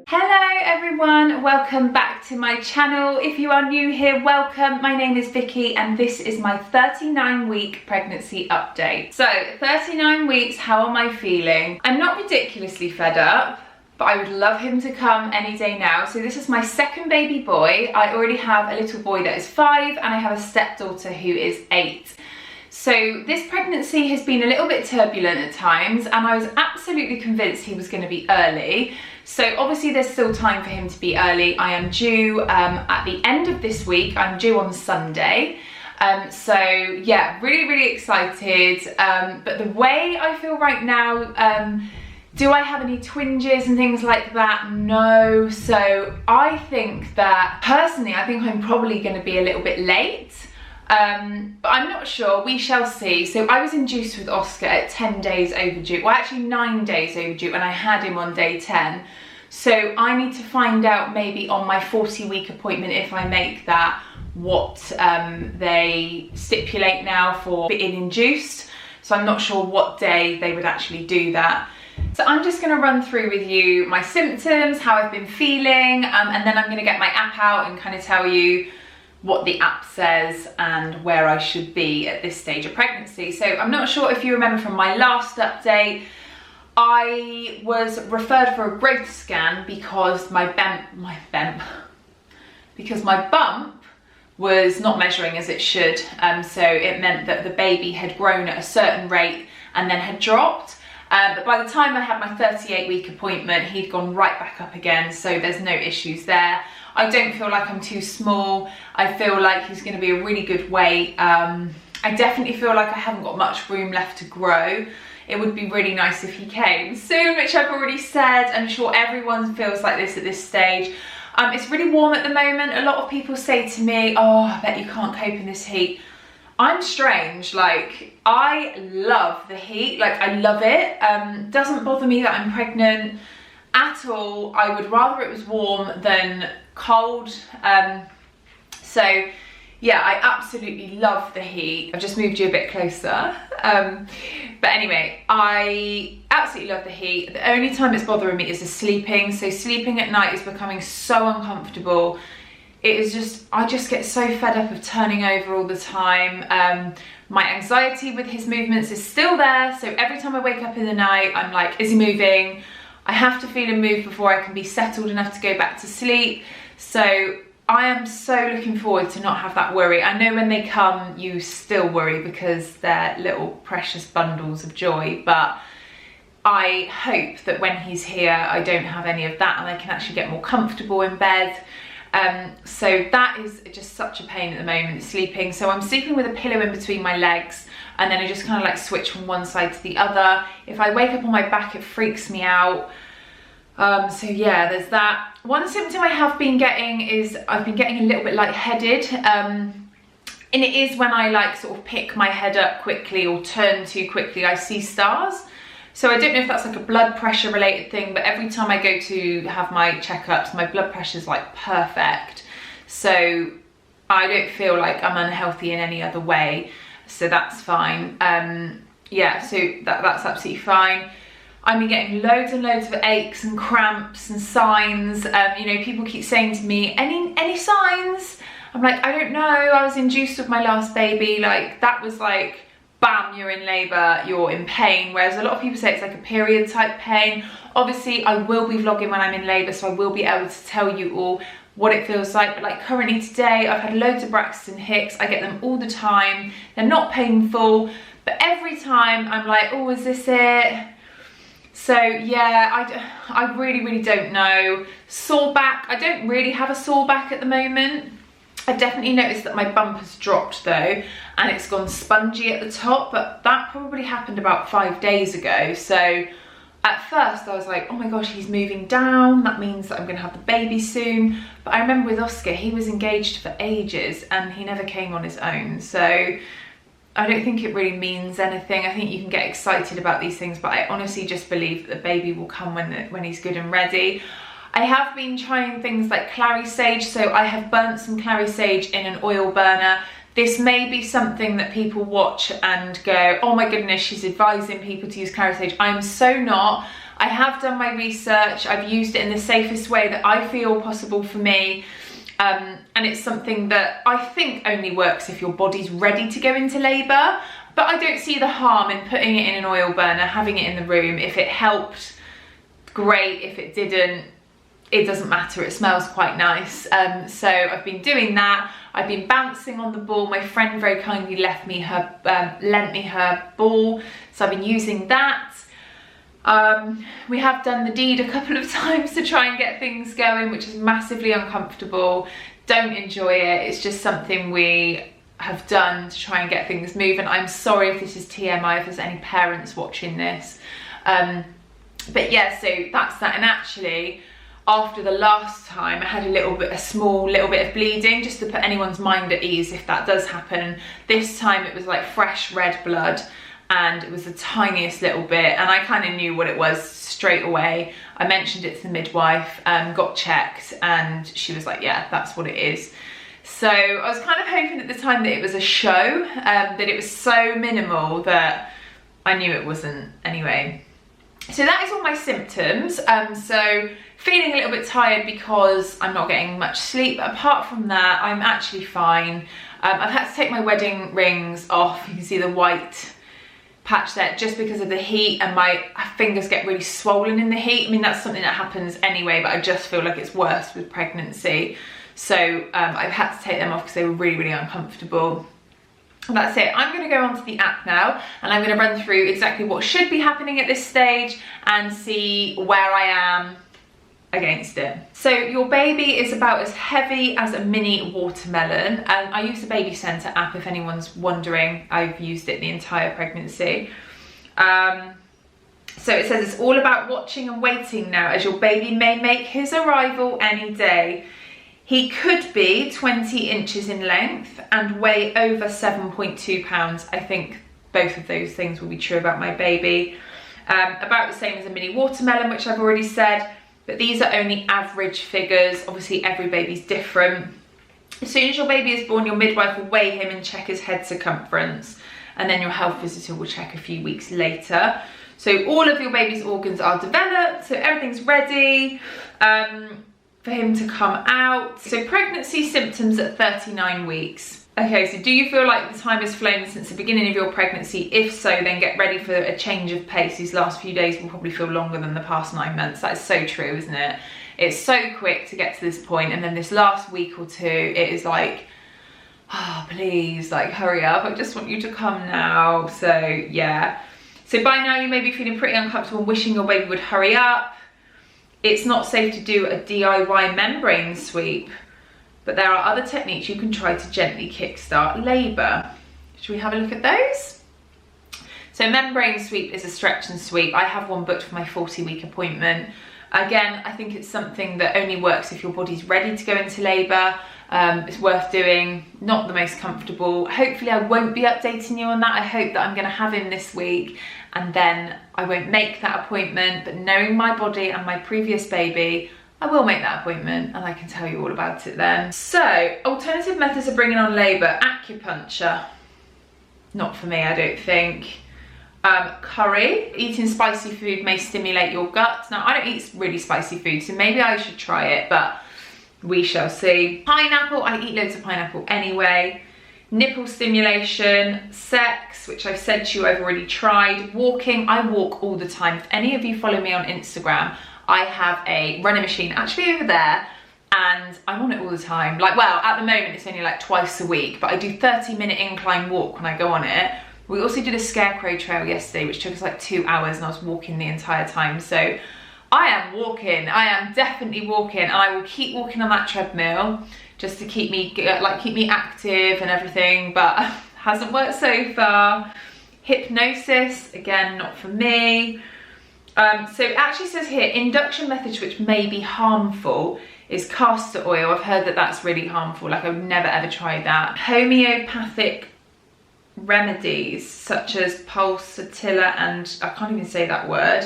Hello everyone, welcome back to my channel. If you are new here, welcome. My name is Vicky and this is my 39-week pregnancy update. So 39 weeks, how am I feeling? I'm not ridiculously fed up, but I would love him to come any day now. So this is my second baby boy. I already have a little boy that is 5 and I have a stepdaughter who is 8. So this pregnancy has been a little bit turbulent at times and I was absolutely convinced he was going to be early. So obviously there's still time for him to be early. I am due at the end of this week. I'm due on Sunday. So yeah, really excited. But the way I feel right now, do I have any twinges and things like that? No. So I think that personally, I think I'm probably going to be a little bit late. But I'm not sure, we shall see. So I was induced with Oscar at 10 days overdue, well actually 9 days overdue, and I had him on day 10. So I need to find out maybe on my 40-week appointment, if I make that, what they stipulate now for being induced. So I'm not sure what day they would actually do that. So I'm just going to run through with you my symptoms, how I've been feeling, and then I'm going to get my app out and kind of tell you what the app says and where I should be at this stage of pregnancy. So I'm not sure if you remember from my last update, I was referred for a growth scan because my bump was not measuring as it should. So it meant that the baby had grown at a certain rate and then had dropped. But by the time I had my 38-week appointment, he'd gone right back up again. So there's no issues there. I don't feel like I'm too small. I feel like he's going to be a really good weight. I definitely feel like I haven't got much room left to grow. It would be really nice if he came soon, which I've already said. I'm sure everyone feels like this at this stage. It's really warm at the moment. A lot of people say to me, oh, I bet you can't cope in this heat. I'm strange, like I love the heat, like I love it. Doesn't bother me that I'm pregnant at all. I would rather it was warm than cold. So yeah, I absolutely love the heat. I've just moved you a bit closer. But anyway, I absolutely love the heat. The only time it's bothering me is the sleeping. So sleeping at night is becoming so uncomfortable. It is just, I just get so fed up of turning over all the time. My anxiety with his movements is still there. So every time I wake up in the night, I'm like, is he moving? I have to feel him move before I can be settled enough to go back to sleep. So I am so looking forward to not have that worry. I know when they come, you still worry because they're little precious bundles of joy, but I hope that when he's here, I don't have any of that and I can actually get more comfortable in bed. So that is just such a pain at the moment, sleeping. So I'm sleeping with a pillow in between my legs and then I just kind of like switch from one side to the other. If I wake up on my back, it freaks me out. So yeah, there's that. One symptom I have been getting is I've been getting a little bit lightheaded. And it is when I like sort of pick my head up quickly or turn too quickly, I see stars. So I don't know if that's like a blood pressure related thing, but every time I go to have my checkups, my blood pressure is like perfect. So I don't feel like I'm unhealthy in any other way. So that's fine. Yeah, so that's absolutely fine. I've been getting loads and loads of aches and cramps and signs. You know, people keep saying to me, any signs? I'm like, I don't know. I was induced with my last baby. Like that was like, bam, you're in labour, you're in pain. Whereas a lot of people say it's like a period type pain. Obviously, I will be vlogging when I'm in labour, so I will be able to tell you all what it feels like. But like currently today, I've had loads of Braxton Hicks. I get them all the time. They're not painful, but every time I'm like, oh, is this it? So yeah, I really don't know. Sore back, I don't really have a sore back at the moment. I've definitely noticed that my bump has dropped though, and it's gone spongy at the top, but that probably happened about 5 days ago. So at first I was like, oh my gosh, he's moving down. That means that I'm gonna have the baby soon. But I remember with Oscar, he was engaged for ages and he never came on his own. So I don't think it really means anything. I think you can get excited about these things, but I honestly just believe that the baby will come when he's good and ready. I have been trying things like clary sage, so I have burnt some clary sage in an oil burner. this may be something that people watch and go, oh my goodness, she's advising people to use carrot I'm so not. I have done my research. I've used it in the safest way that I feel possible for me. And it's something that I think only works if your body's ready to go into labour. But I don't see the harm in putting it in an oil burner, having it in the room. If it helped, great. If it didn't, it doesn't matter. It smells quite nice. So I've been doing that. I've been bouncing on the ball. My friend very kindly lent me her ball, so I've been using that. We have done the deed a couple of times to try and get things going, which is massively uncomfortable. Don't enjoy it. It's just something we have done to try and get things moving. I'm sorry if this is TMI, if there's any parents watching this. But yeah, so that's that. And actually, after the last time, I had a small little bit of bleeding, just to put anyone's mind at ease if that does happen. This time it was like fresh red blood, and it was the tiniest little bit, and I kind of knew what it was straight away. I mentioned it to the midwife, got checked, and she was like, yeah, that's what it is. So I was kind of hoping at the time that it was a show, that it was so minimal that I knew it wasn't anyway. So that is all my symptoms. So feeling a little bit tired because I'm not getting much sleep. Apart from that, I'm actually fine. I've had to take my wedding rings off. You can see the white patch there just because of the heat, and my fingers get really swollen in the heat. I mean, that's something that happens anyway, but I just feel like it's worse with pregnancy. So I've had to take them off because they were really, really uncomfortable. That's it. I'm going to go onto the app now, and I'm going to run through exactly what should be happening at this stage and see where I am against it. So your baby is about as heavy as a mini watermelon, and I use the Baby Centre app if anyone's wondering. I've used it the entire pregnancy. So it says it's all about watching and waiting now, as your baby may make his arrival any day. He could be 20 inches in length and weigh over 7.2 pounds. I think both of those things will be true about my baby. About the same as a mini watermelon, which I've already said, but these are only average figures. Obviously every baby's different. As soon as your baby is born, your midwife will weigh him and check his head circumference, and then your health visitor will check a few weeks later. So all of your baby's organs are developed, so everything's ready for him to come out. So pregnancy symptoms at 39 weeks. Okay, so do you feel like the time has flown since the beginning of your pregnancy? If so, then get ready for a change of pace. These last few days will probably feel longer than the past 9 months. That is so true, isn't it? It's so quick to get to this point, and then this last week or two, it is like, oh, please, like, hurry up. I just want you to come now. So yeah. So by now you may be feeling pretty uncomfortable and wishing your baby would hurry up. It's not safe to do a DIY membrane sweep, but there are other techniques you can try to gently kickstart labour. Should we have a look at those? So membrane sweep is a stretch and sweep. I have one booked for my 40-week appointment. Again, I think it's something that only works if your body's ready to go into labour. It's worth doing, not the most comfortable. Hopefully I won't be updating you on that. I hope that I'm going to have him this week, and then I won't make that appointment, but knowing my body and my previous baby, I will make that appointment and I can tell you all about it then. So, alternative methods of bringing on labour. Acupuncture, not for me, I don't think. Curry, eating spicy food may stimulate your gut. Now, I don't eat really spicy food, so maybe I should try it, but we shall see. Pineapple, I eat loads of pineapple anyway. Nipple stimulation, sex, which I've said to you I've already tried. Walking, I walk all the time. If any of you follow me on Instagram, I have a running machine actually over there, and I'm on it all the time. Like, well, at the moment it's only like twice a week, but I do 30-minute incline walk when I go on it. We also did a scarecrow trail yesterday, which took us like 2 hours, and I was walking the entire time. So I am walking, I am definitely walking, and I will keep walking on that treadmill just to keep me active and everything, but hasn't worked so far. Hypnosis, again, not for me. So it actually says here, induction methods which may be harmful is castor oil. I've heard that that's really harmful. Like, I've never ever tried that. Homeopathic remedies such as pulsatilla and, I can't even say that word.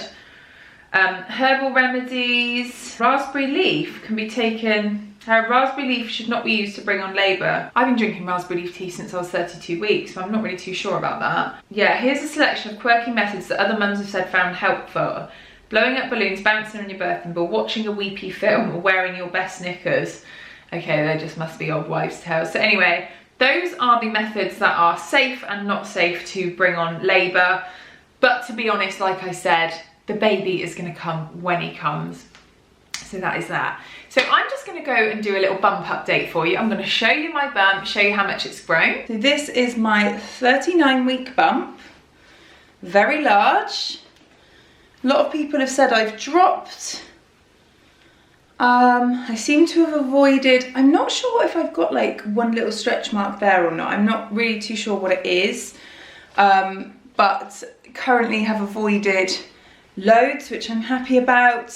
Herbal remedies. Raspberry leaf can be taken Raspberry leaf should not be used to bring on labour. I've been drinking raspberry leaf tea since I was 32 weeks, so I'm not really too sure about that. Yeah, here's a selection of quirky methods that other mums have said found helpful. Blowing up balloons, bouncing on your birthing ball, watching a weepy film, or wearing your best knickers. Okay, they just must be old wives' tales. So anyway, those are the methods that are safe and not safe to bring on labour. But to be honest, like I said, the baby is going to come when he comes. So that is that. So I'm just going to go and do a little bump update for you. I'm going to show you my bump, show you how much it's grown. So this is my 39-week bump. Very large. A lot of people have said I've dropped. I seem to have avoided, I'm not sure if I've got like one little stretch mark there or not. I'm not really too sure what it is. But currently have avoided loads, which I'm happy about.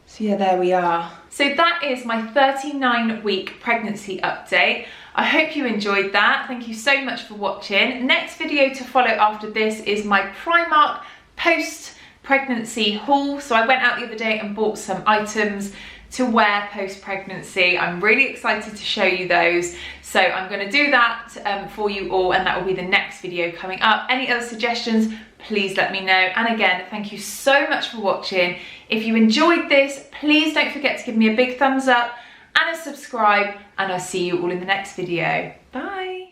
So yeah, there we are. So that is my 39-week pregnancy update. I hope you enjoyed that. Thank you so much for watching. Next video to follow after this is my Primark post-pregnancy haul. So I went out the other day and bought some items to wear post-pregnancy. I'm really excited to show you those. So I'm going to do that for you all, and that will be the next video coming up. Any other suggestions, please let me know. And again, thank you so much for watching. If you enjoyed this, please don't forget to give me a big thumbs up and a subscribe, and I'll see you all in the next video. Bye.